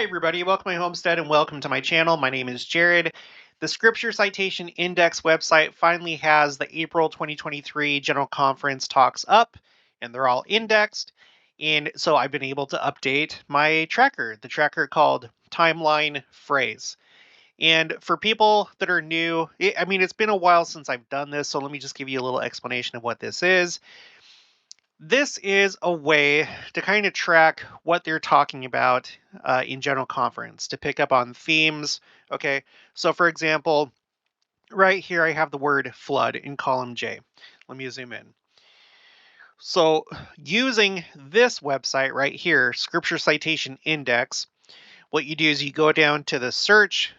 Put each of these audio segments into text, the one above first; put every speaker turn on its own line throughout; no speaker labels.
everybody, welcome to my homestead and welcome to my channel. My name is Jared. The Scripture Citation Index website finally has the April 2023 General Conference talks up, and they're all indexed. And so I've been able to update my tracker, the tracker called Timeline Phrase. And for people that are new, it's been a while since I've done this, so let me just give you a little explanation of what this is. This is a way to kind of track what they're talking about in general conference, to pick up on themes. Okay, so for example, right here I have the word flood in column J. Let me zoom in. So using this website right here, Scripture Citation Index, what you do is you go down to the search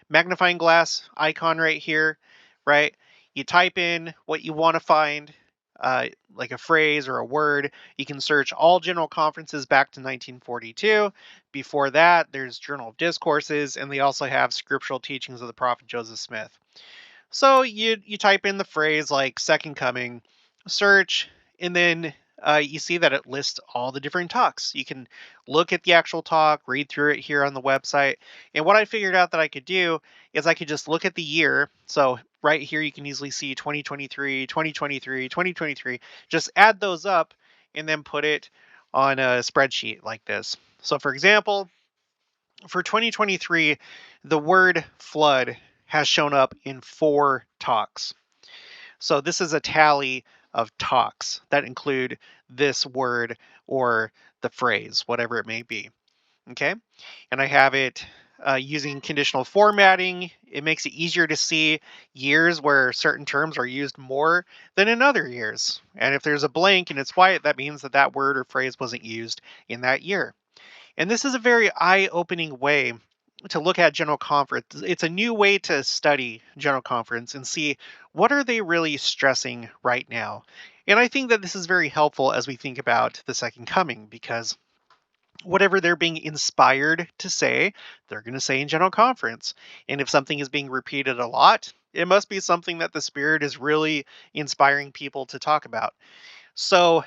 magnifying glass icon right here, right? You type in what you want to find, like a phrase or a word. You can search all general conferences back to 1942. Before that, there's Journal of Discourses, and they also have Scriptural Teachings of the Prophet Joseph Smith. So you type in the phrase like Second Coming, search, and then you see that it lists all the different talks. You can look at the actual talk, read through it here on the website. And what I figured out that I could do is I could just look at the year. So right here, you can easily see 2023, 2023, 2023. Just add those up and then put it on a spreadsheet like this. So for example, for 2023, the word flood has shown up in 4 talks. So this is a tally of talks that include this word or the phrase, whatever it may be. Okay, and I have it using conditional formatting. It makes it easier to see years where certain terms are used more than in other years. And if there's a blank and it's white, that means that that word or phrase wasn't used in that year. And this is a very eye-opening way to look at General Conference. It's a new way to study General Conference and see what are they really stressing right now. And I think that this is very helpful as we think about the Second Coming, because whatever they're being inspired to say, they're going to say in General Conference. And if something is being repeated a lot, it must be something that the Spirit is really inspiring people to talk about. So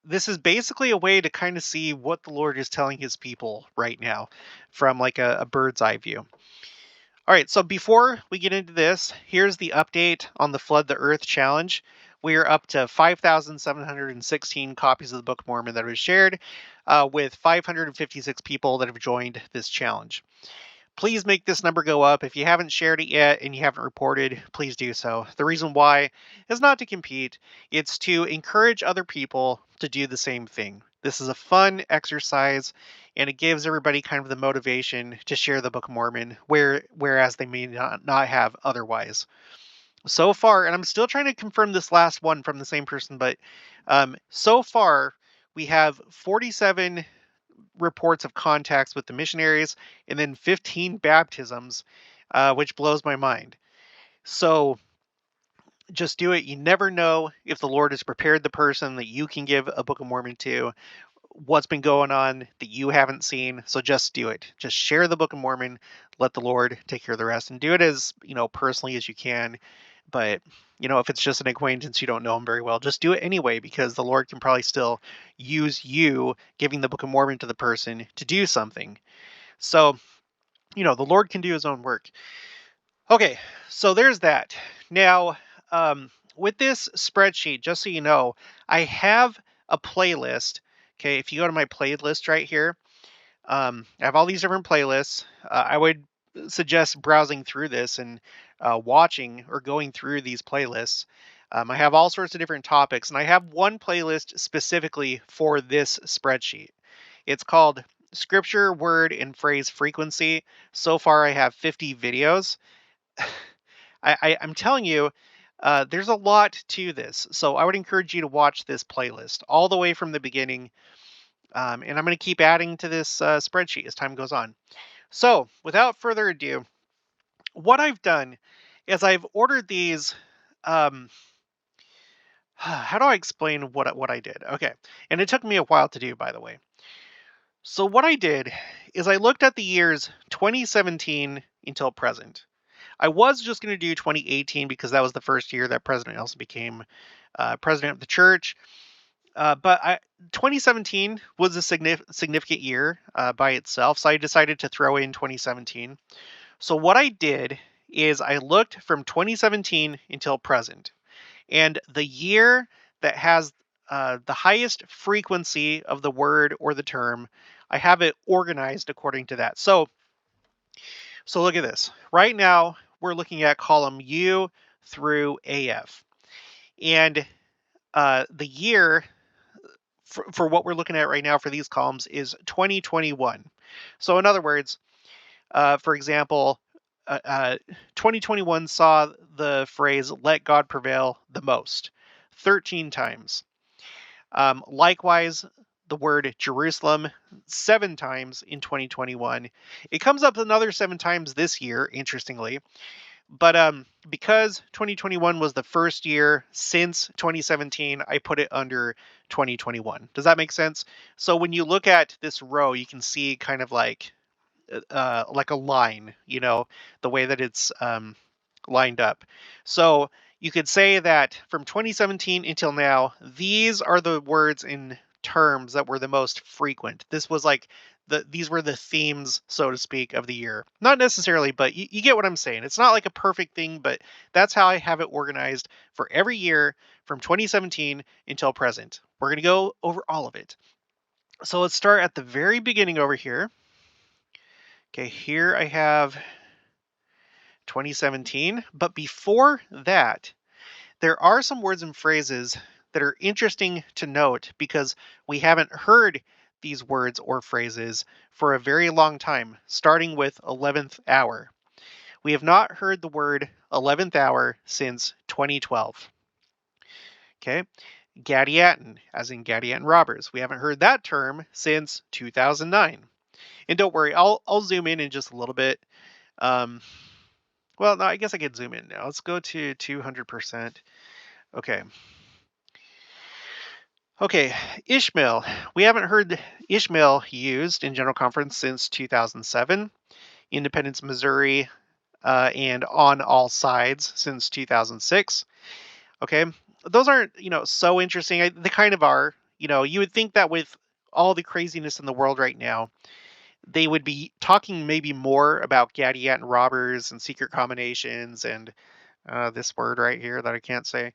this is basically a way to kind of see what the Lord is telling his people right now from like a bird's eye view. All right, so before we get into this, here's the update on the Flood the Earth challenge. We are up to 5,716 copies of the Book of Mormon that was shared, with 556 people that have joined this challenge. Please make this number go up. If you haven't shared it yet and you haven't reported, please do so. The reason why is not to compete. It's to encourage other people to do the same thing. This is a fun exercise, and it gives everybody kind of the motivation to share the Book of Mormon, whereas they may not have otherwise. So far, and I'm still trying to confirm this last one from the same person, but so far we have 47 reports of contacts with the missionaries, and then 15 baptisms, which blows my mind. So just do it. You never know if the Lord has prepared the person that you can give a Book of Mormon to, what's been going on that you haven't seen. So just do it. Just share the Book of Mormon. Let the Lord take care of the rest, and do it as personally as you can. But if it's just an acquaintance, you don't know him very well, just do it anyway, because the Lord can probably still use you giving the Book of Mormon to the person to do something. So, the Lord can do his own work. Okay, so there's that. Now, with this spreadsheet, just so you know, I have a playlist. Okay, if you go to my playlist right here, I have all these different playlists. I would suggest browsing through this and watching or going through these playlists. I have all sorts of different topics, and I have one playlist specifically for this spreadsheet. It's called Scripture, Word, and Phrase Frequency. So far, I have 50 videos. I'm telling you, there's a lot to this. So I would encourage you to watch this playlist all the way from the beginning. And I'm going to keep adding to this spreadsheet as time goes on. So without further ado, what I've done is I've ordered these. How do I explain what I did? Okay, and it took me a while to do, by the way. So what I did is I looked at the years 2017 until present. I was just going to do 2018 because that was the first year that President Nelson became president of the church. But 2017 was a significant year by itself, so I decided to throw in 2017. So what I did is I looked from 2017 until present, and the year that has the highest frequency of the word or the term, I have it organized according to that. So look at this. Right now, we're looking at column U through AF, and the year for what we're looking at right now for these columns is 2021. So in other words, for example, uh, uh, 2021 saw the phrase "Let God prevail" the most, 13 times. Likewise, the word Jerusalem 7 times in 2021. It comes up another 7 times this year, interestingly. But because 2021 was the first year since 2017, I put it under 2021. Does that make sense? So when you look at this row, you can see kind of like a line, the way that it's lined up. So you could say that from 2017 until now, these are the words in terms that were the most frequent. This was like these were the themes, so to speak, of the year. Not necessarily, but you get what I'm saying. It's not like a perfect thing, but that's how I have it organized for every year from 2017 until present. We're going to go over all of it. So let's start at the very beginning over here. Okay, here I have 2017. But before that, there are some words and phrases that are interesting to note because we haven't heard these words or phrases for a very long time, starting with 11th hour. We have not heard the word 11th hour since 2012. Okay, Gadiaton, as in Gadiaton robbers. We haven't heard that term since 2009. And don't worry, I'll zoom in just a little bit. Um, well, no, I guess I could zoom in now. Let's go to 200%. Okay. Okay, Ishmael. We haven't heard Ishmael used in General Conference since 2007. Independence, Missouri, and On All Sides since 2006. Okay, those aren't, so interesting. They kind of are. You would think that with all the craziness in the world right now, they would be talking maybe more about Gadiat and robbers and secret combinations and this word right here that I can't say.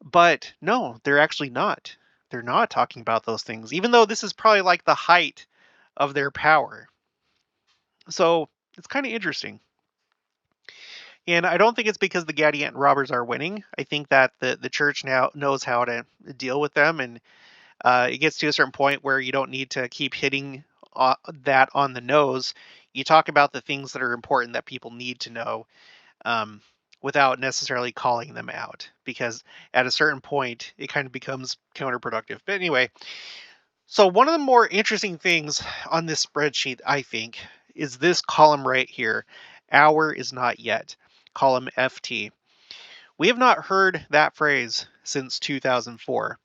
But no, they're actually not. They're not talking about those things, even though this is probably like the height of their power. So it's kind of interesting. And I don't think it's because the Gadiant robbers are winning. I think that the church now knows how to deal with them. And it gets to a certain point where you don't need to keep hitting that on the nose. You talk about the things that are important that people need to know, um, without necessarily calling them out, because at a certain point it kind of becomes counterproductive. But anyway, so one of the more interesting things on this spreadsheet, I think, is this column right here. Hour is not yet. Column FT. We have not heard that phrase since 2004.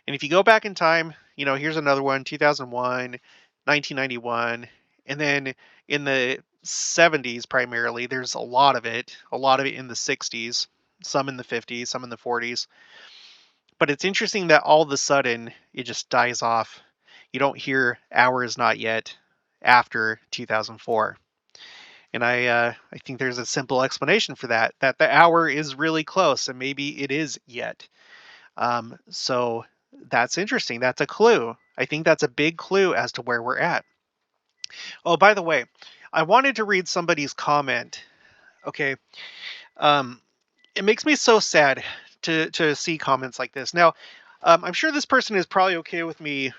And if you go back in time, here's another one, 2001, 1991, and then in the 70s primarily, there's a lot of it in the 60s, some in the 50s, some in the 40s. But it's interesting that all of a sudden it just dies off. You don't hear "hour is not yet" after 2004. And I think there's a simple explanation for that the hour is really close, and maybe it is yet. So that's interesting. That's a clue. I think that's a big clue as to where we're at. Oh, by the way, I wanted to read somebody's comment. Okay. Um, it makes me so sad to see comments like this. Now, I'm sure this person is probably okay with me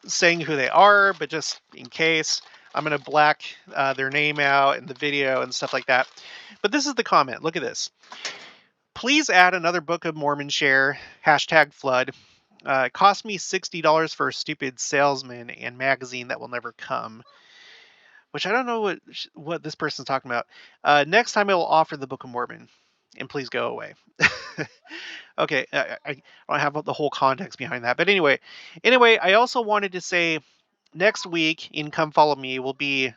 saying who they are, but just in case, I'm going to black their name out in the video and stuff like that. But this is the comment. Look at this. Please add another Book of Mormon share, #flood. It cost me $60 for a stupid salesman and magazine that will never come. Which I don't know what this person's talking about. Next time I will offer the Book of Mormon. And please go away. Okay, I don't have the whole context behind that. But anyway, I also wanted to say next week in Come Follow Me will be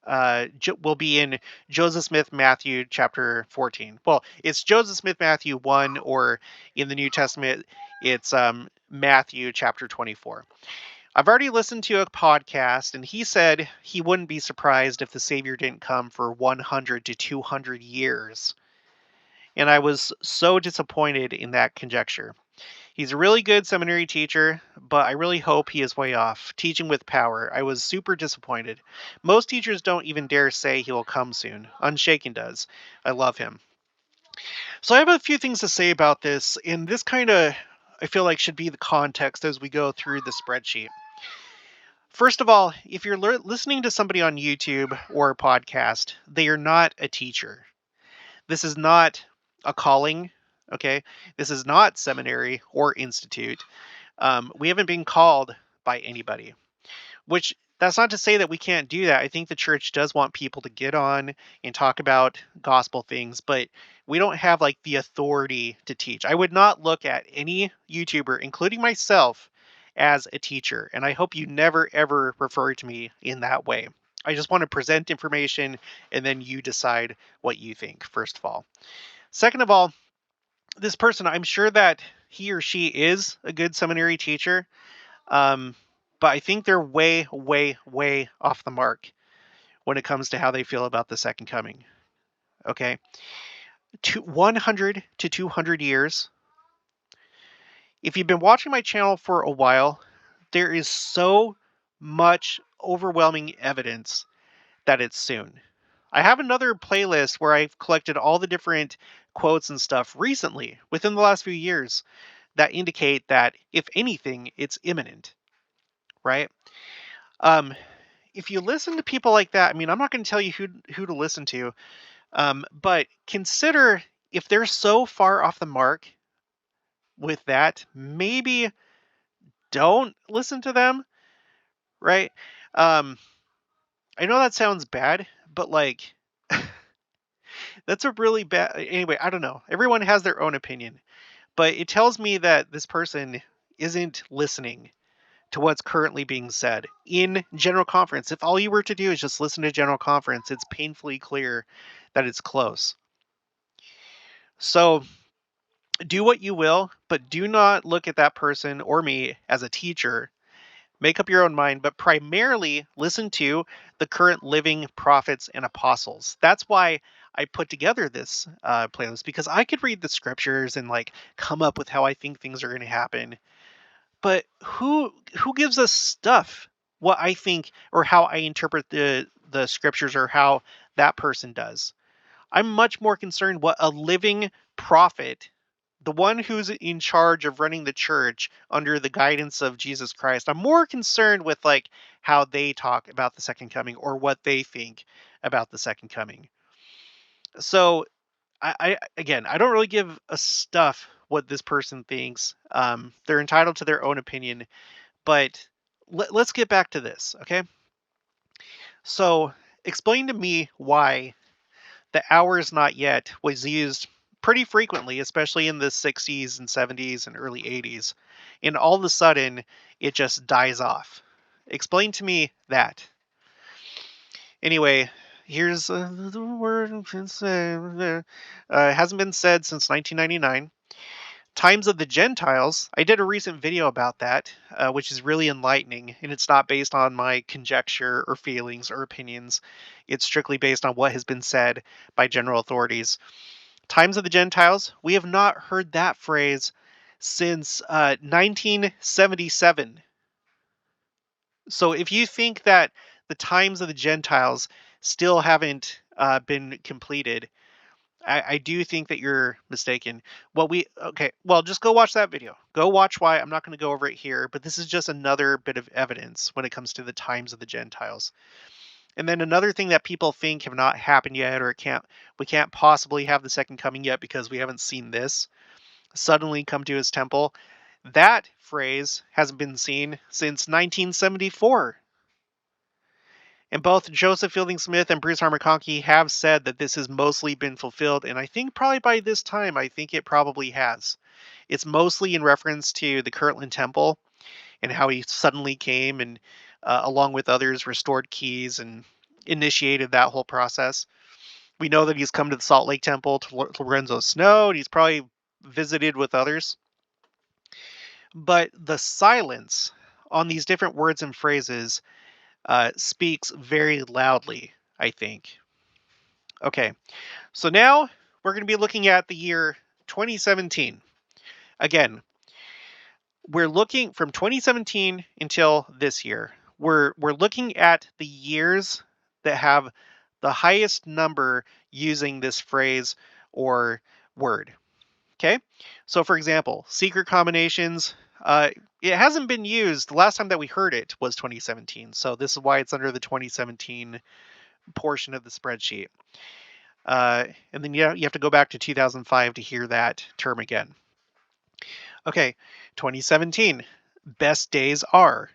in Joseph Smith Matthew chapter 14. Well, it's Joseph Smith Matthew 1, or in the New Testament, it's Matthew chapter 24. I've already listened to a podcast, and he said he wouldn't be surprised if the Savior didn't come for 100 to 200 years. And I was so disappointed in that conjecture. He's a really good seminary teacher, but I really hope he is way off. Teaching with power. I was super disappointed. Most teachers don't even dare say he will come soon. Unshaken does. I love him. So I have a few things to say about this, and this kind of, I feel like, should be the context as we go through the spreadsheet. First of all, if you're listening to somebody on YouTube or a podcast, they are not a teacher. This is not a calling, okay? This is not seminary or institute. We haven't been called by anybody, which that's not to say that we can't do that. I think the church does want people to get on and talk about gospel things, but we don't have like the authority to teach. I would not look at any YouTuber, including myself, as a teacher, and I hope you never ever refer to me in that way. I just want to present information and then you decide what you think, first of all. Second of all, this person, I'm sure that he or she is a good seminary teacher. But I think they're way, way, way off the mark when it comes to how they feel about the second coming. Okay. 100 to 200 years. If you've been watching my channel for a while, there is so much overwhelming evidence that it's soon. I have another playlist where I've collected all the different quotes and stuff recently, within the last few years, that indicate that, if anything, it's imminent, right? If you listen to people like that, I mean, I'm not going to tell you who to listen to, but consider if they're so far off the mark with that, maybe don't listen to them, right? Um, I know that sounds bad, but like, that's a really bad. Anyway, I don't know. Everyone has their own opinion, but it tells me that this person isn't listening to what's currently being said in General Conference. If all you were to do is just listen to General Conference, it's painfully clear that it's close. So do what you will, but do not look at that person or me as a teacher. Make up your own mind, but primarily listen to the current living prophets and apostles. That's why I put together this playlist, because I could read the scriptures and like come up with how I think things are going to happen. But who gives us stuff? What I think or how I interpret the scriptures or how that person does. I'm much more concerned what a living prophet, the one who's in charge of running the church under the guidance of Jesus Christ. I'm more concerned with like how they talk about the second coming or what they think about the second coming. So I again, I don't really give a stuff what this person thinks. They're entitled to their own opinion, but let's get back to this, okay? So explain to me why the hours not yet was used pretty frequently, especially in the 60s and 70s and early 80s. And all of a sudden, it just dies off. Explain to me that. Anyway, here's the word. It hasn't been said since 1999. Times of the Gentiles. I did a recent video about that, which is really enlightening, and it's not based on my conjecture or feelings or opinions. It's strictly based on what has been said by general authorities. Times of the Gentiles. We have not heard that phrase since 1977. So if you think that the times of the Gentiles still haven't been completed, I do think that you're mistaken. Well, just go watch that video. Go watch why. I'm not going to go over it here, but this is just another bit of evidence when it comes to the times of the Gentiles. And then another thing that people think have not happened yet, or we can't possibly have the second coming yet because we haven't seen this suddenly come to his temple. That phrase hasn't been seen since 1974. And both Joseph Fielding Smith and Bruce R. McConkie have said that this has mostly been fulfilled. And I think probably by this time, I think it probably has. It's mostly in reference to the Kirtland Temple and how he suddenly came and, along with others, restored keys and initiated that whole process. We know that he's come to the Salt Lake Temple to Lorenzo Snow, and he's probably visited with others. but the silence on these different words and phrases speaks very loudly, I think. Okay, so now we're going to be looking at the year 2017. Again, we're looking from 2017 until this year. We're looking at the years that have the highest number using this phrase or word. Okay, so for example, secret combinations. It hasn't been used. The last time that we heard it was 2017, so this is why it's under the 2017 portion of the spreadsheet. And then you have to go back to 2005 to hear that term again. Okay, 2017, best days are.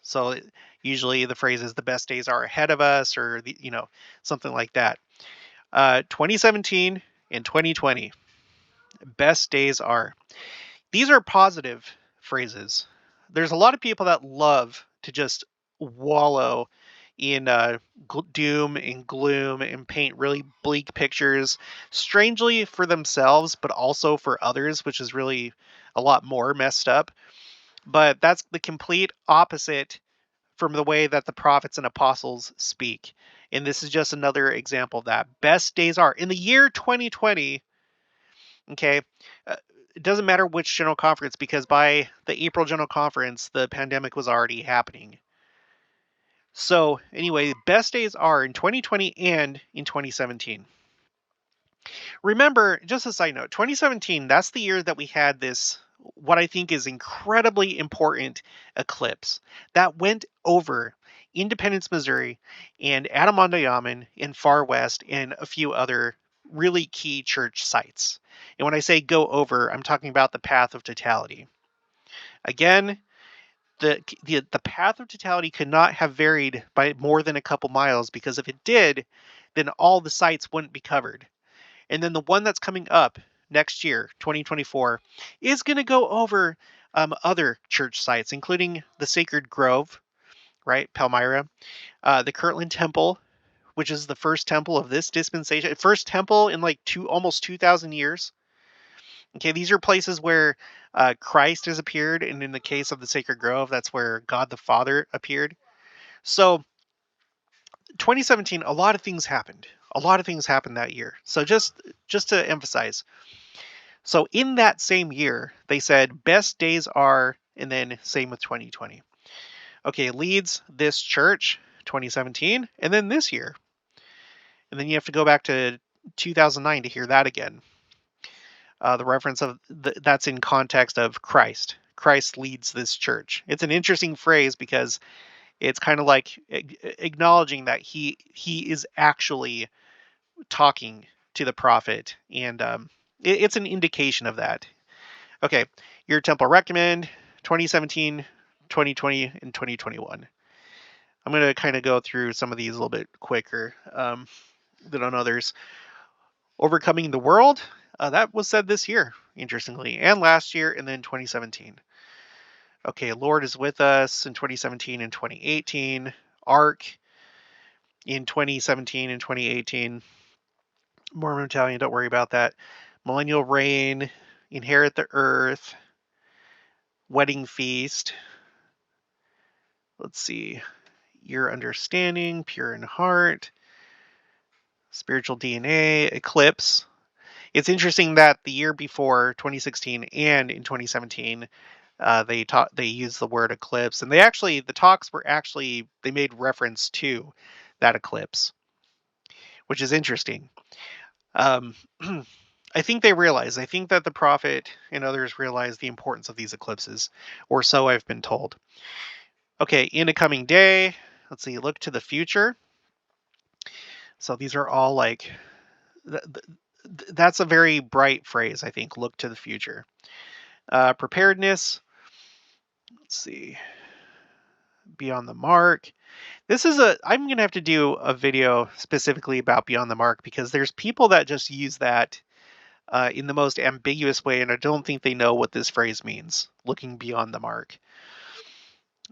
So usually the phrase is the best days are ahead of us, or something like that. 2017 and 2020, best days are. These are positive phrases. There's a lot of people that love to just wallow in doom and gloom and paint really bleak pictures, strangely for themselves, but also for others, which is really a lot more messed up. But that's the complete opposite from the way that the prophets and apostles speak. And this is just another example of that. Best days are. In the year 2020, okay, it doesn't matter which general conference, because by the April general conference, the pandemic was already happening. So anyway, best days are in 2020 and in 2017. Remember, just a side note, 2017, that's the year that we had this, what I think is incredibly important eclipse that went over Independence, Missouri, and Adamonte in Far West, and a few other really key church sites. And when I say go over, I'm talking about the path of totality. Again, the path of totality could not have varied by more than a couple miles, because if it did, then all the sites wouldn't be covered. And then the one that's coming up next year, 2024, is going to go over other church sites, including the Sacred Grove, right, Palmyra, the Kirtland Temple, which is the first temple of this dispensation, first temple in like almost 2,000 years. Okay, these are places where Christ has appeared, and in the case of the Sacred Grove, that's where God the Father appeared. So 2017, a lot of things happened. A lot of things happened that year. So just to emphasize, so in that same year, they said best days are, and then same with 2020. Okay, leads this church, 2017, and then this year. And then you have to go back to 2009 to hear that again. The reference of that's in context of Christ. Christ leads this church. It's an interesting phrase because it's kind of like acknowledging that he is actually talking to the prophet, and it's an indication of that. Okay, your temple recommend 2017, 2020, and 2021. I'm going to kind of go through some of these a little bit quicker than on others. Overcoming the world, that was said this year, interestingly, and last year, and then 2017. Okay, Lord is with us in 2017 and 2018. Ark in 2017 and 2018. Mormon Italian, don't worry about that. Millennial reign, inherit the earth, wedding feast. Let's see. Your understanding, pure in heart, spiritual DNA, eclipse. It's interesting that the year before 2016 and in 2017, they used the word eclipse, and the talks were actually, they made reference to that eclipse, which is interesting. I think I think that the prophet and others realize the importance of these eclipses, or so I've been told. Okay, in a coming day, let's see, look to the future. So these are all like, that's a very bright phrase, I think, look to the future. Preparedness, let's see, beyond the mark. I'm going to have to do a video specifically about beyond the mark, because there's people that just use that in the most ambiguous way, and I don't think they know what this phrase means, looking beyond the mark.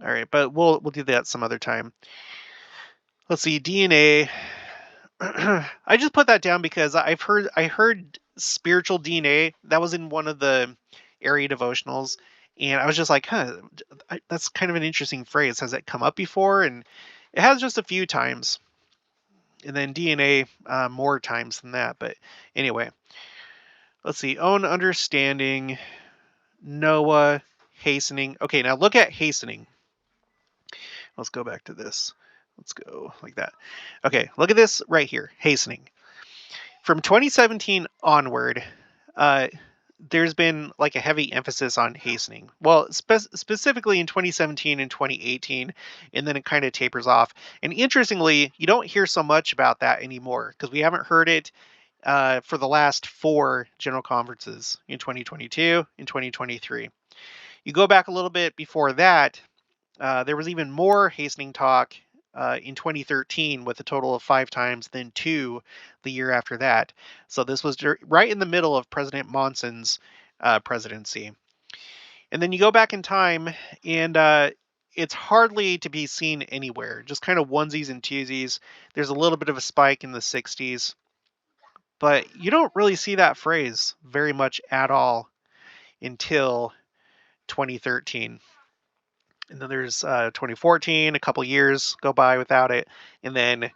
All right, but we'll do that some other time. Let's see, DNA. I just put that down because I heard spiritual DNA. That was in one of the area devotionals, And I was just like, huh, that's kind of an interesting phrase. Has it come up before? And it has just a few times. And then DNA more times than that. But anyway, let's see. Own understanding, Noah, hastening. Okay, now look at hastening. Let's go back to this. Let's go like that. Okay, look at this right here, hastening. From 2017 onward, uh, there's been like a heavy emphasis on hastening. Well, specifically in 2017 and 2018, and then it kind of tapers off. And interestingly, you don't hear so much about that anymore because we haven't heard it for the last 4 general conferences in 2022 and 2023. You go back a little bit before that, there was even more hastening talk in 2013 with a total of 5 times, then 2 the year after that. So this was right in the middle of President Monson's presidency. And then you go back in time, and it's hardly to be seen anywhere, just kind of onesies and twosies. There's a little bit of a spike in the 60s, but you don't really see that phrase very much at all until 2013. And then there's 2014, a couple years go by without it. And then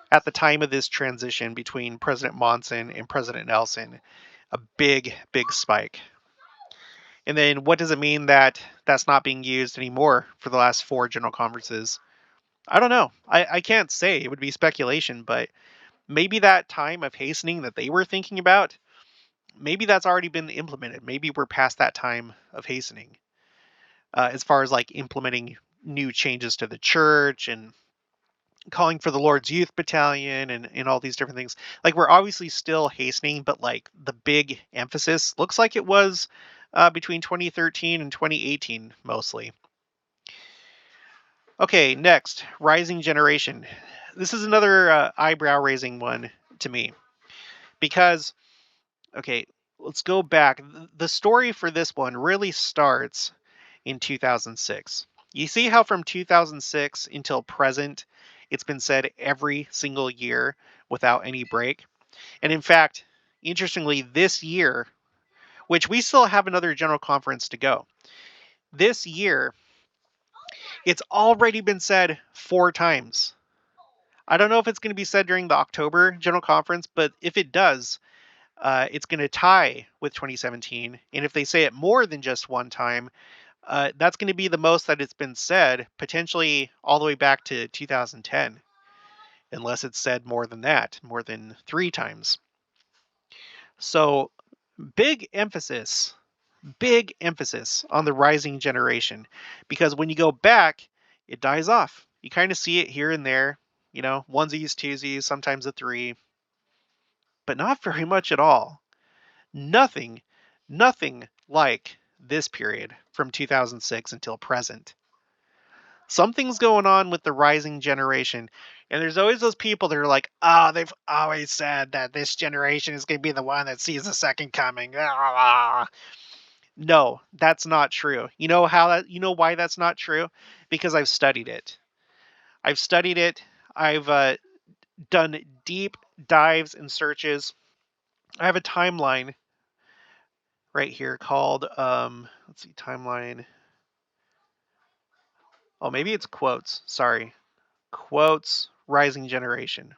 at the time of this transition between President Monson and President Nelson, a big, big spike. And then what does it mean that that's not being used anymore for the last 4 general conferences? I don't know. I can't say. It would be speculation, but maybe that time of hastening that they were thinking about, maybe that's already been implemented. Maybe we're past that time of hastening as far as like implementing new changes to the church and calling for the Lord's Youth Battalion and all these different things. Like we're obviously still hastening, but like the big emphasis looks like it was between 2013 and 2018 mostly. Okay, next, rising generation. This is another eyebrow raising one to me because, okay, let's go back. The story for this one really starts in 2006. You see how from 2006 until present, it's been said every single year without any break. And in fact, interestingly, this year, which we still have another general conference to go, this year, it's already been said 4 times. I don't know if it's going to be said during the October general conference, but if it does, it's going to tie with 2017. And if they say it more than just one time, that's going to be the most that it's been said, potentially all the way back to 2010, unless it's said more than that, more than 3 times. So big emphasis on the rising generation, because when you go back, it dies off. You kind of see it here and there, onesies, twosies, sometimes a 3, but not very much at all. Nothing like this period from 2006 until present. Something's going on with the rising generation. And there's always those people that are like, oh, they've always said that this generation is going to be the one that sees the second coming. Ah. No, that's not true. You know why that's not true? Because I've studied it. I've done deep dives and searches. I have a timeline right here called, let's see, timeline. Oh, maybe it's quotes. Sorry. Quotes, rising generation.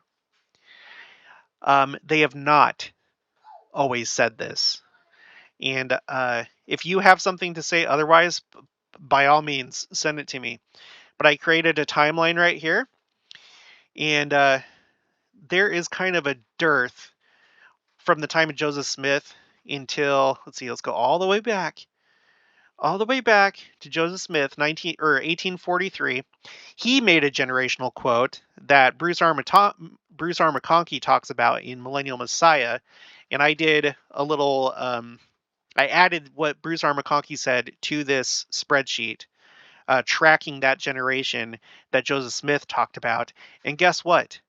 They have not always said this. And if you have something to say otherwise, by all means, send it to me. But I created a timeline right here. And there is kind of a dearth from the time of Joseph Smith until, let's go all the way back to Joseph Smith, 1843. He made a generational quote that Bruce R. McConkie talks about in Millennial Messiah, and I did a little. I added what Bruce R. McConkie said to this spreadsheet, tracking that generation that Joseph Smith talked about. And guess what?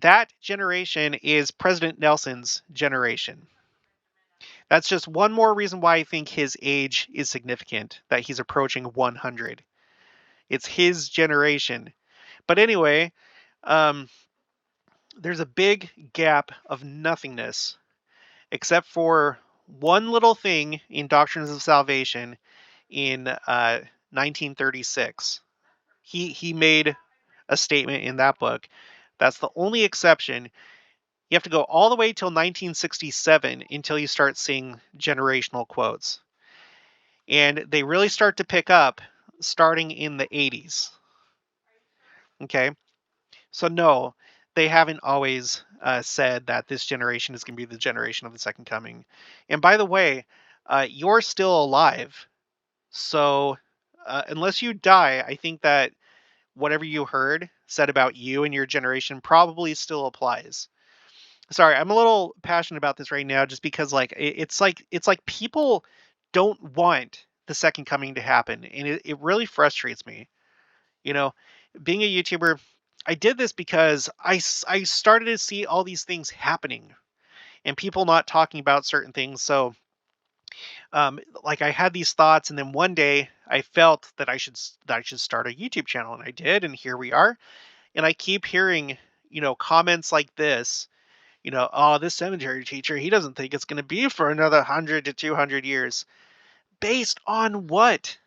That generation is President Nelson's generation. That's just one more reason why I think his age is significant, that he's approaching 100. It's his generation. But anyway, there's a big gap of nothingness, except for one little thing in Doctrines of Salvation in 1936. He made a statement in that book. That's the only exception. You have to go all the way till 1967 until you start seeing generational quotes. And they really start to pick up starting in the 80s. Okay? So, no, they haven't always said that this generation is going to be the generation of the second coming. And by the way, you're still alive. So, unless you die, I think that whatever you heard said about you and your generation probably still applies. Sorry, I'm a little passionate about this right now just because it's like people don't want the second coming to happen, and it really frustrates me. You know, being a YouTuber, I did this because I started to see all these things happening and people not talking about certain things. So, like I had these thoughts, and then one day I felt that I should start a YouTube channel, and I did, and here we are. And I keep hearing, comments like this. Oh, this seminary teacher, he doesn't think it's going to be for another 100 to 200 years. Based on what?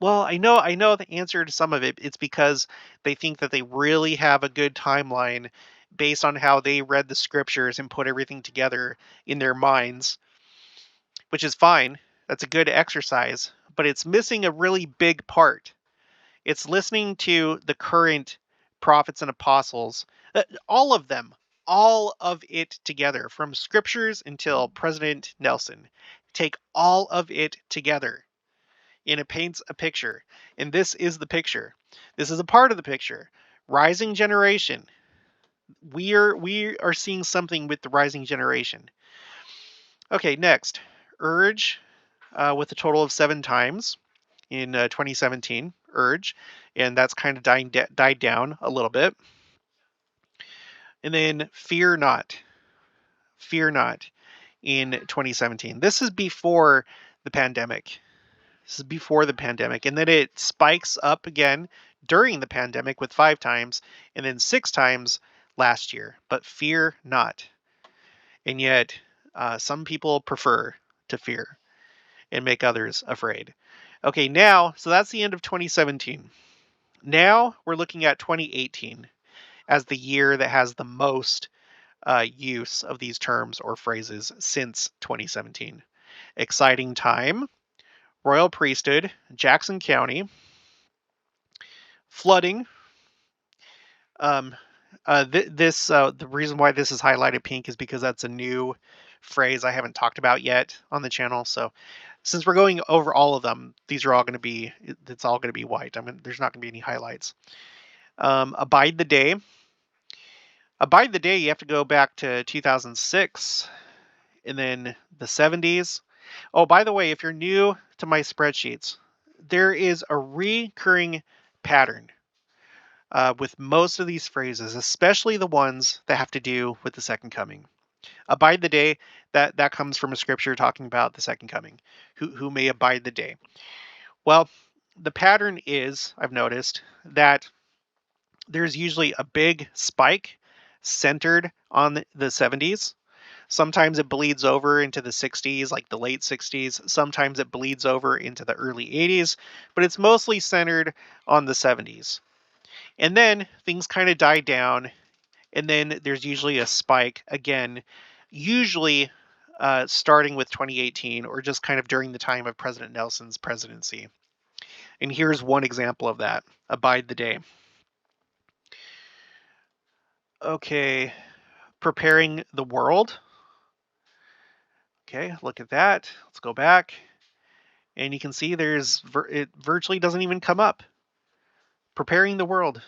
Well, I know the answer to some of it. It's because they think that they really have a good timeline based on how they read the scriptures and put everything together in their minds, which is fine. That's a good exercise, but it's missing a really big part. It's listening to the current prophets and apostles, all of them, all of it together, from scriptures until President Nelson. Take all of it together, and it paints a picture. And this is the picture. This is a part of the picture. Rising generation. We are seeing something with the rising generation. Okay, next. Urge, with a total of 7 times in 2017. Urge, and that's kind of died down a little bit. And then fear not. Fear not in 2017. This is before the pandemic. This is before the pandemic. And then it spikes up again during the pandemic with 5 times and then 6 times last year. But fear not. And yet, some people prefer to fear and make others afraid. Okay, now, so that's the end of 2017. Now we're looking at 2018 as the year that has the most use of these terms or phrases since 2017. Exciting time, royal priesthood, Jackson County, flooding. The reason why this is highlighted pink is because that's a new phrase I haven't talked about yet on the channel. So since we're going over all of them, these are all going to be, it's all going to be white. There's not going to be any highlights. Abide the day. Abide the day, you have to go back to 2006 and then the 70s. Oh, by the way, if you're new to my spreadsheets, there is a recurring pattern with most of these phrases, especially the ones that have to do with the second coming. Abide the day, that comes from a scripture talking about the second coming, who may abide the day. Well, the pattern is, I've noticed, that there's usually a big spike centered on the 70s. Sometimes it bleeds over into the 60s, like the late 60s. Sometimes it bleeds over into the early 80s, but it's mostly centered on the 70s. And then things kind of die down, and then there's usually a spike again, usually starting with 2018 or just kind of during the time of President Nelson's presidency. And here's one example of that. Abide the day. Okay, preparing the world. Okay, look at that. Let's go back. And you can see it virtually doesn't even come up. Preparing the world.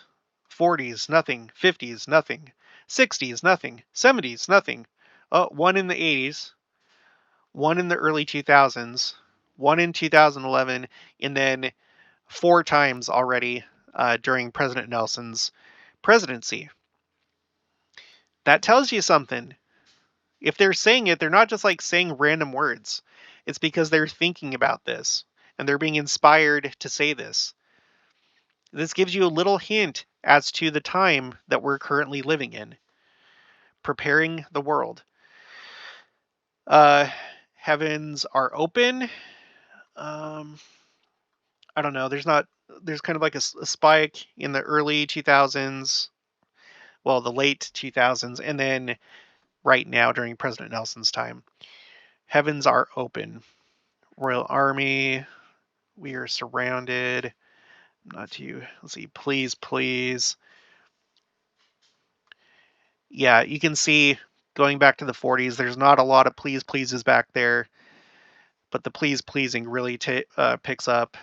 40s, nothing. 50s, nothing. 60s, nothing. 70s, nothing. One in the 80s. One in the early 2000s. One in 2011. And then 4 times already during President Nelson's presidency. That tells you something. If they're saying it, they're not just like saying random words. It's because they're thinking about this and they're being inspired to say this. This gives you a little hint as to the time that we're currently living in. Preparing the world. Heavens are open. I don't know. There's kind of like a spike in the early 2000s, well, the late 2000s, and then right now during President Nelson's time. Heavens are open. Royal Army, we are surrounded. Not to, let's see, please, please. Yeah, you can see going back to the 40s, there's not a lot of please, pleases back there, but the please, pleasing really picks up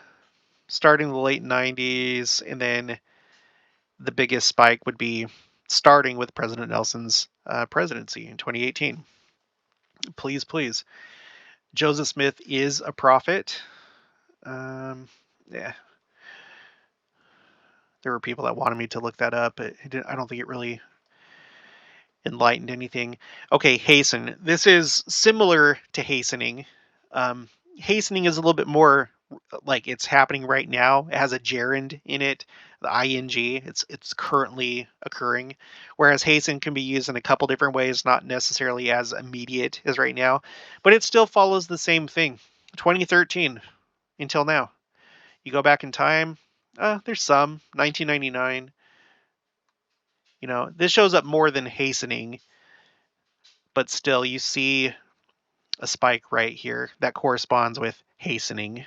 starting the late 90s, and then the biggest spike would be starting with President Nelson's presidency in 2018. Please, please. Joseph Smith is a prophet. Yeah. There were people that wanted me to look that up, but I don't think it really enlightened anything. Okay, hasten. This is similar to hastening. Hastening is a little bit more like it's happening right now. It has a gerund in it, the ing. It's currently occurring, whereas hasten can be used in a couple different ways, not necessarily as immediate as right now, but it still follows the same thing. 2013 until now. You go back in time, there's some 1999. You know, this shows up more than hastening, but still you see a spike right here that corresponds with hastening.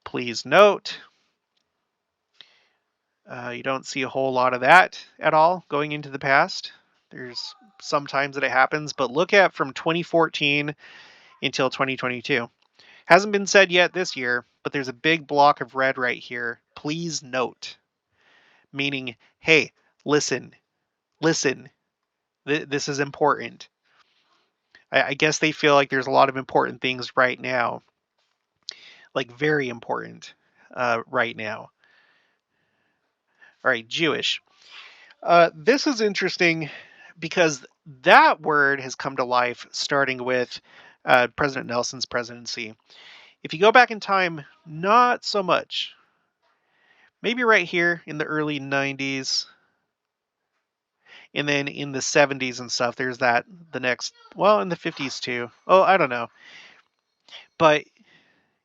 Please note, you don't see a whole lot of that at all going into the past. There's some times that it happens, but look at from 2014 until 2022. Hasn't been said yet this year, but there's a big block of red right here. Please note, meaning, hey, listen, this is important. I guess they feel like there's a lot of important things right now, like very important right now. All right, Jewish. This is interesting because that word has come to life starting with President Nelson's presidency. If you go back in time, not so much. Maybe right here in the early 90s. And then in the 70s and stuff, there's that the next, well, in the 50s too. Oh, I don't know. But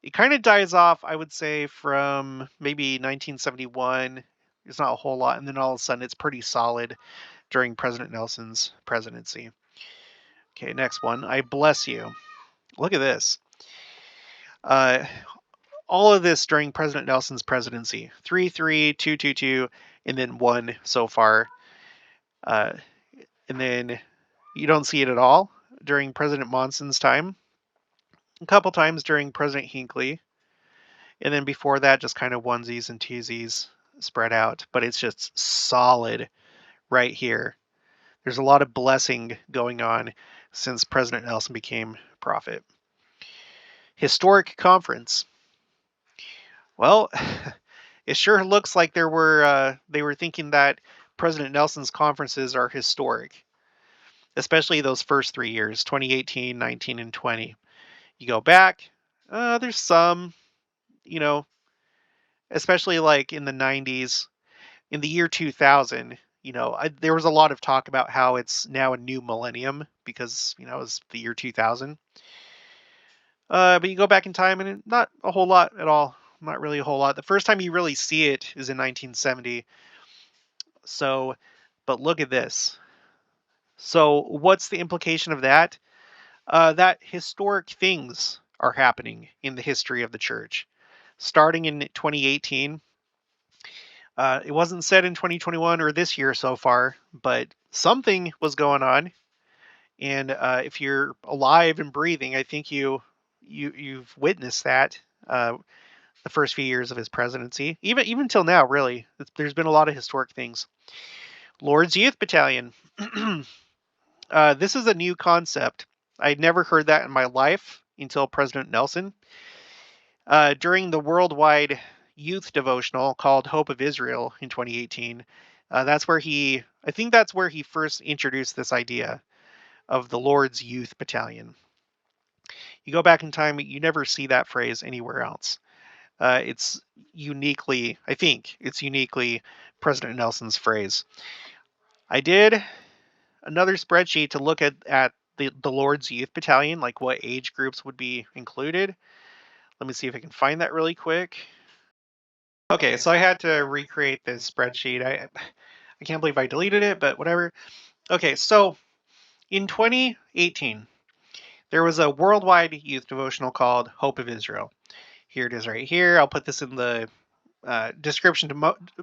it kind of dies off, I would say, from maybe 1971. There's not a whole lot. And then all of a sudden, it's pretty solid during President Nelson's presidency. Okay, next one. I bless you. Look at this. All of this during President Nelson's presidency. 3, 3, 2, 2, 2, and then 1 so far. And then you don't see it at all during President Monson's time. A couple times during President Hinckley. And then before that, just kind of onesies and twosies spread out. But it's just solid right here. There's a lot of blessing going on since President Nelson became prophet. Historic conference. Well, it sure looks like they were thinking that President Nelson's conferences are historic, especially those first 3 years, 2018, 19, and 20. You go back, there's some, you know, especially like in the 90s, in the year 2000, you know, there was a lot of talk about how it's now a new millennium because, you know, it's the year 2000. But you go back in time and not a whole lot at all. Not really a whole lot. The first time you really see it is in 1970. So, but look at this. So what's the implication of that? That historic things are happening in the history of the church. Starting in 2018, it wasn't said in 2021 or this year so far, but something was going on. And if you're alive and breathing, I think you've witnessed that the first few years of his presidency, even till now. Really, there's been a lot of historic things. Lord's Youth Battalion. This is a new concept. I'd never heard that in my life until President Nelson. During the worldwide youth devotional called Hope of Israel in 2018, I think that's where he first introduced this idea of the Lord's Youth Battalion. You go back in time, you never see that phrase anywhere else. It's uniquely President Nelson's phrase. I did another spreadsheet to look at the Lord's Youth Battalion, like what age groups would be included. Let me see if I can find that really quick. Okay, so I had to recreate this spreadsheet. I can't believe I deleted it, but whatever. Okay, so in 2018, there was a worldwide youth devotional called Hope of Israel. Here it is right here. I'll put this in the description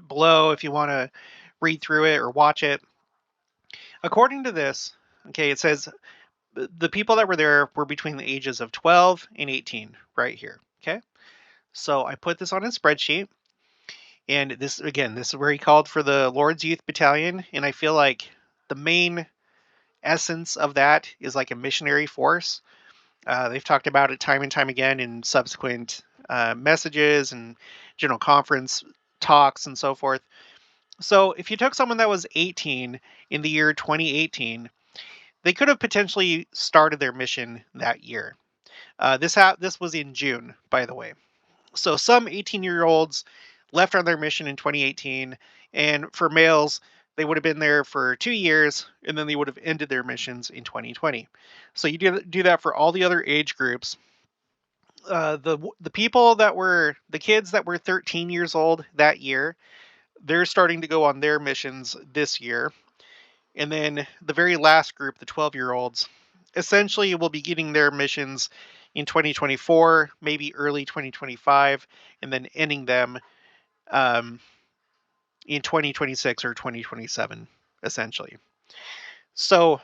below if you want to read through it or watch it. According to this, okay, it says the people that were there were between the ages of 12 and 18 right here. Okay. So I put this on a spreadsheet, and this is where he called for the Lord's Youth Battalion. And I feel like the main essence of that is like a missionary force. They've talked about it time and time again in subsequent messages and general conference talks and so forth. So if you took someone that was 18 in the year 2018, they could have potentially started their mission that year. This was in June, by the way. So some 18-year-olds left on their mission in 2018, and for males, they would have been there for 2 years, and then they would have ended their missions in 2020. So you do that for all the other age groups. The people that were the kids that were 13 years old that year, they're starting to go on their missions this year. And then the very last group, the 12-year-olds, essentially will be getting their missions in 2024, maybe early 2025, and then ending them in 2026 or 2027, essentially. So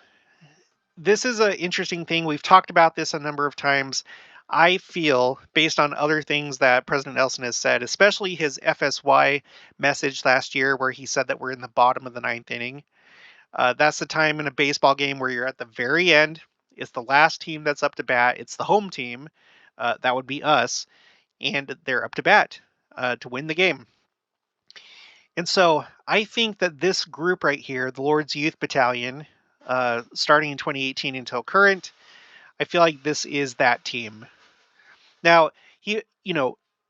this is an interesting thing. We've talked about this a number of times. I feel, based on other things that President Nelson has said, especially his FSY message last year, where he said that we're in the bottom of the ninth inning. That's the time in a baseball game where you're at the very end. It's the last team that's up to bat. It's the home team. That would be us. And they're up to bat to win the game. And so I think that this group right here, the Lord's Youth Battalion, starting in 2018 until current, I feel like this is that team. Now,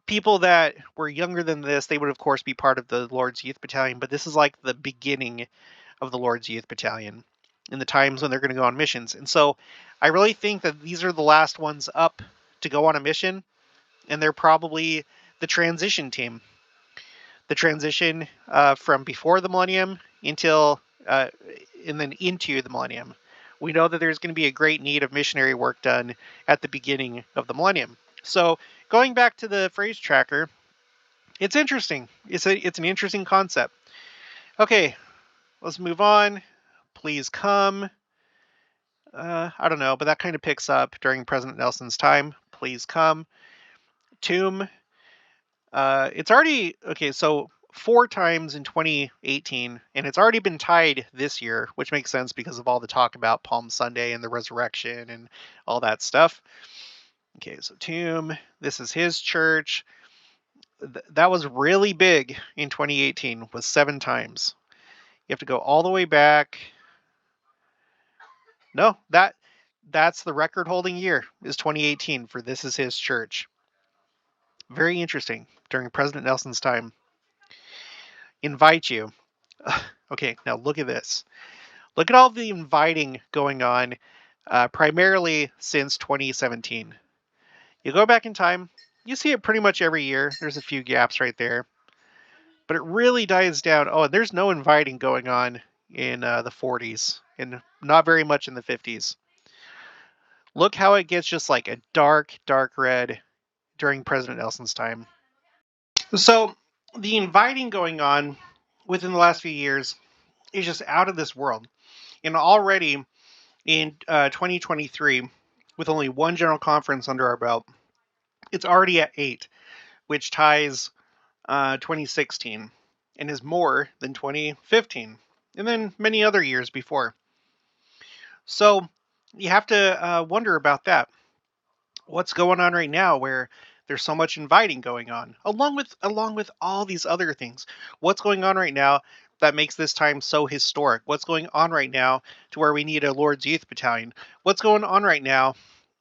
people that were younger than this, they would of course be part of the Lord's Youth Battalion, but this is like the beginning of the Lord's Youth Battalion in the times when they're going to go on missions. And so I really think that these are the last ones up to go on a mission, and they're probably the transition team. The transition from before the millennium until and then into the millennium. We know that there's going to be a great need of missionary work done at the beginning of the millennium. So going back to the phrase tracker, it's interesting. It's an interesting concept. Okay, let's move on. Please come. I don't know, but that kind of picks up during President Nelson's time. Please come. Tomb. It's already, okay, so 4 times in 2018, and it's already been tied this year, which makes sense because of all the talk about Palm Sunday and the resurrection and all that stuff. Okay, so tomb. This is his church. That was really big in 2018, was 7 times. You have to go all the way back. No, that's the record-holding year is 2018 for This Is His Church. Very interesting during President Nelson's time. Invite you. Okay, now look at this. Look at all the inviting going on, primarily since 2017. You go back in time, you see it pretty much every year. There's a few gaps right there. But it really dies down. Oh, there's no inviting going on in the 40s and not very much in the 50s. Look how it gets just like a dark, dark red during President Nelson's time. So the inviting going on within the last few years is just out of this world. And already in 2023, with only one general conference under our belt, it's already at 8, which ties 2016 and is more than 2015 and then many other years before. So you have to wonder about that. What's going on right now where there's so much inviting going on, along with all these other things? What's going on right now that makes this time so historic? What's going on right now to where we need a Lord's Youth Battalion? What's going on right now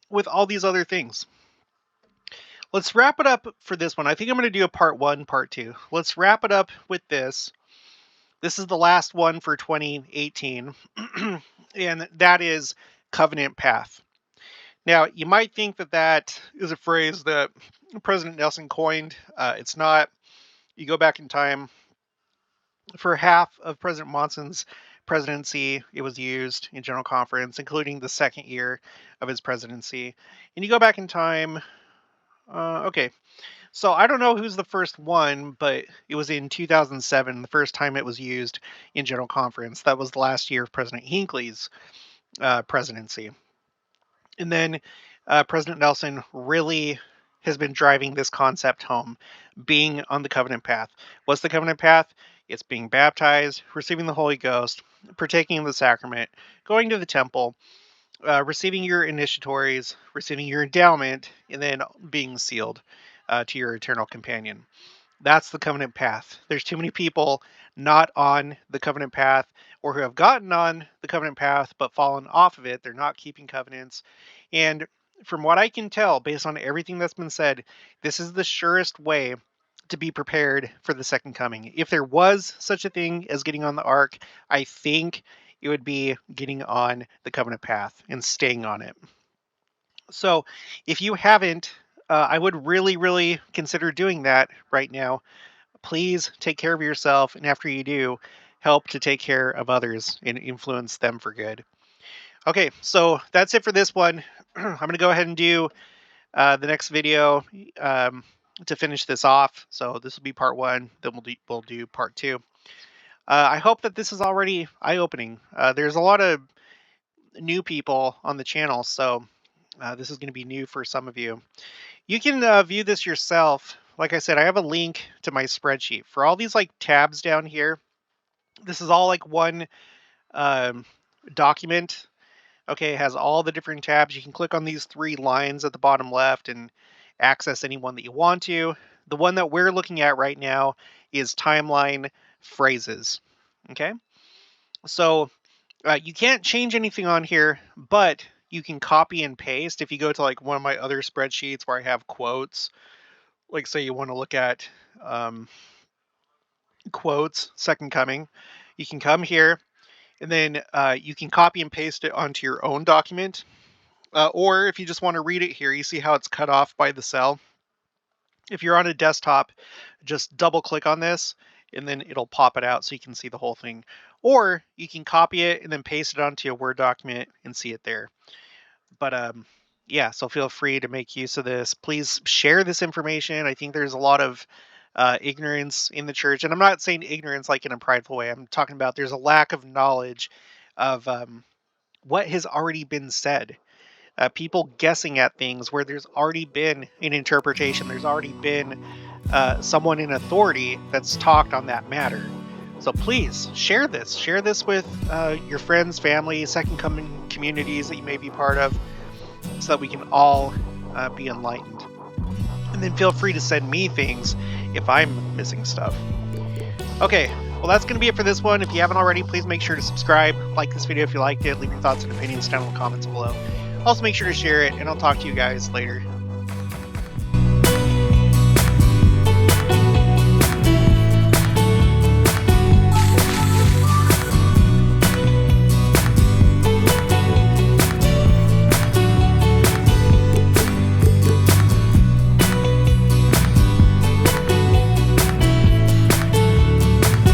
with all these other things? Let's wrap it up for this one. I think I'm going to do a part 1, part 2. Let's wrap it up with this. This is the last one for 2018, and that is covenant path. Now, you might think that that is a phrase that President Nelson coined. It's not. You go back in time, for half of President Monson's presidency, it was used in General Conference, including the second year of his presidency. And you go back in time, okay, so I don't know who's the first one, but it was in 2007, the first time it was used in General Conference. That was the last year of President Hinckley's presidency. And then President Nelson really has been driving this concept home, being on the covenant path. What's the covenant path? It's being baptized, receiving the Holy Ghost, partaking of the sacrament, going to the temple, receiving your initiatories, receiving your endowment, and then being sealed to your eternal companion. That's the covenant path. There's too many people not on the covenant path, or who have gotten on the covenant path but fallen off of it. They're not keeping covenants. And from what I can tell, based on everything that's been said, this is the surest way to be prepared for the second coming. If there was such a thing as getting on the ark, I think it would be getting on the covenant path and staying on it. So if you haven't, I would really consider doing that right now. Please take care of yourself, and after you do, help to take care of others and influence them for good. Okay, so that's it for this one. I'm going to go ahead and do the next video to finish this off. So this will be part 1. Then we'll do part 2. I hope that this is already eye-opening. There's a lot of new people on the channel, so this is going to be new for some of you. You can view this yourself. Like I said, I have a link to my spreadsheet. For all these like tabs down here, this is all like one document. Okay, it has all the different tabs. You can click on these 3 lines at the bottom left and access any one that you want to. The one that we're looking at right now is timeline phrases. Okay, so you can't change anything on here, but you can copy and paste. If you go to like one of my other spreadsheets where I have quotes, like say you want to look at quotes, second coming, you can come here and then you can copy and paste it onto your own document. Or if you just want to read it here, you see how it's cut off by the cell. If you're on a desktop, just double click on this and then it'll pop it out so you can see the whole thing. Or you can copy it and then paste it onto a Word document and see it there. But yeah, so feel free to make use of this. Please share this information. I think there's a lot of ignorance in the church. And I'm not saying ignorance like in a prideful way. I'm talking about there's a lack of knowledge of what has already been said. People guessing at things where there's already been an interpretation. There's already been someone in authority that's talked on that matter. So please share this. Share this with your friends, family, second coming communities that you may be part of, so that we can all be enlightened. And then feel free to send me things if I'm missing stuff. Okay, well that's going to be it for this one. If you haven't already, please make sure to subscribe, like this video if you liked it, leave your thoughts and opinions down in the comments below. Also make sure to share it, and I'll talk to you guys later.